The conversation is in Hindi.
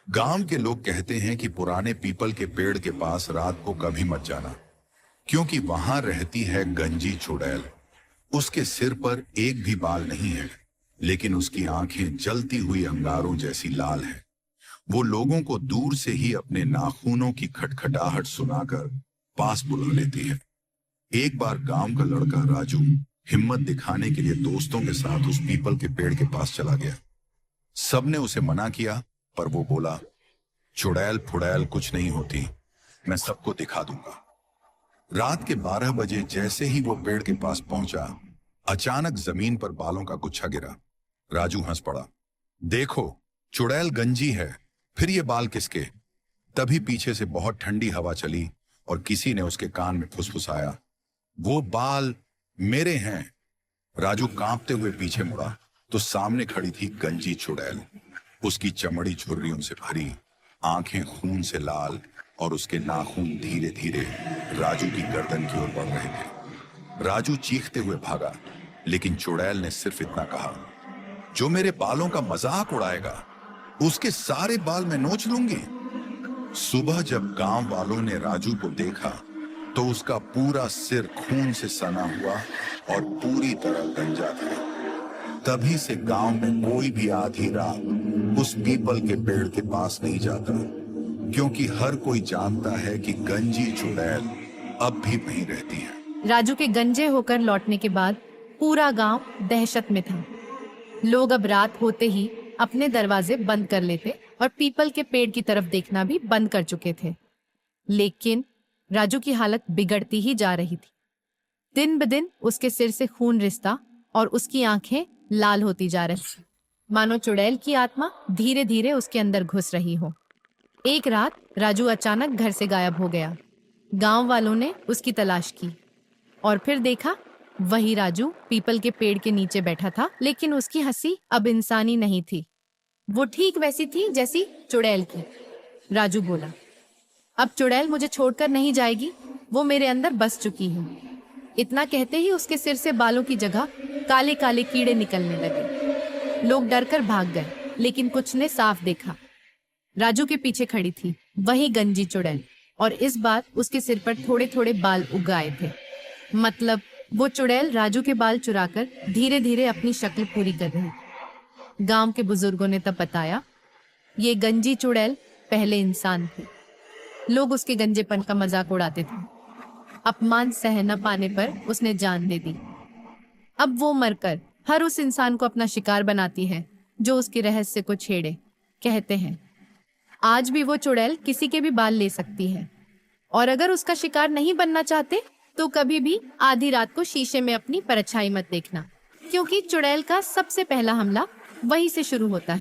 गांव के लोग कहते हैं कि पुराने पीपल के पेड़ के पास रात को कभी मत जाना, क्योंकि वहां रहती है गंजी चुड़ैल। उसके सिर पर एक भी बाल नहीं है, लेकिन उसकी आंखें जलती हुई अंगारों जैसी लाल है। वो लोगों को दूर से ही अपने नाखूनों की खटखटाहट सुनाकर पास बुला लेती है। एक बार गांव का लड़का राजू हिम्मत दिखाने के लिए दोस्तों के साथ उस पीपल के पेड़ के पास चला गया। सबने उसे मना किया, पर वो बोला, चुड़ैल फुड़ैल कुछ नहीं होती, मैं सबको दिखा दूंगा। रात के 12 बजे जैसे ही वो पेड़ के पास पहुंचा, अचानक जमीन पर बालों का गुच्छा गिरा। राजू हंस पड़ा। देखो, चुड़ैल गंजी है, फिर ये बाल किसके? तभी पीछे से बहुत ठंडी हवा चली और किसी ने उसके कान में फुसफुसाया, वो बाल मेरे हैं। राजू कांपते हुए पीछे मुड़ा तो सामने खड़ी थी गंजी चुड़ैल। उसकी चमड़ी झुर्रियों से भरी, आंखें खून से लाल, और उसके नाखून धीरे धीरे राजू की गर्दन की ओर बढ़ रहे थे। राजू चीखते हुए भागा, लेकिन चुड़ैल ने सिर्फ इतना कहा, जो मेरे बालों का मजाक उड़ाएगा, उसके सारे बाल मैं नोच लूंगी। सुबह जब गांव वालों ने राजू को देखा तो उसका पूरा सिर खून से सना हुआ और पूरी तरह गंजा था। तभी से गांव में कोई भी आधी रात उस पीपल के पेड़ के पास नहीं जाता, क्योंकि हर कोई जानता है कि गंजी चुड़ैल अब भी वहीं रहती है। राजू के गंजे होकर लौटने के बाद पूरा गांव दहशत में था। लोग अब रात होते ही अपने दरवाजे बंद कर लेते और पीपल के पेड़ की तरफ देखना भी बंद कर चुके थे। लेकिन राजू की हालत बिगड़ती ही जा रही थी। दिन ब दिन उसके सिर से खून रिसता और उसकी आंखें लाल होती जा रही थी, मानो चुड़ैल की आत्मा धीरे धीरे उसके अंदर घुस रही हो। एक रात राजू अचानक घर से गायब हो गया। गांव वालों ने उसकी तलाश की और फिर देखा, वही राजू पीपल के पेड़ के नीचे बैठा था, लेकिन उसकी हंसी अब इंसानी नहीं थी। वो ठीक वैसी थी जैसी चुड़ैल की। राजू बोला, अब चुड़ैल मुझे छोड़कर नहीं जाएगी, वो मेरे अंदर बस चुकी है। इतना कहते ही उसके सिर से बालों की जगह काले काले कीड़े निकलने लगे। लोग डरकर भाग गए, लेकिन कुछ ने साफ देखा, राजू के पीछे खड़ी थी वही गंजी चुड़ैल, और इस बार उसके सिर पर थोड़े थोड़े बाल उग आए थे। मतलब वो चुड़ैल राजू के बाल चुराकर धीरे धीरे अपनी शक्ल पूरी कर रही। गांव के बुजुर्गों ने तब बताया, ये गंजी चुड़ैल पहले इंसान थी। लोग उसके गंजेपन का मजाक उड़ाते थे। अपमान सह न पाने पर उसने जान दे दी। अब वो मरकर हर उस इंसान को अपना शिकार बनाती है जो उसके रहस्य को छेड़े। कहते हैं आज भी वो चुड़ैल किसी के भी बाल ले सकती है, और अगर उसका शिकार नहीं बनना चाहते तो कभी भी आधी रात को शीशे में अपनी परछाई मत देखना, क्योंकि चुड़ैल का सबसे पहला हमला वहीं से शुरू होता है।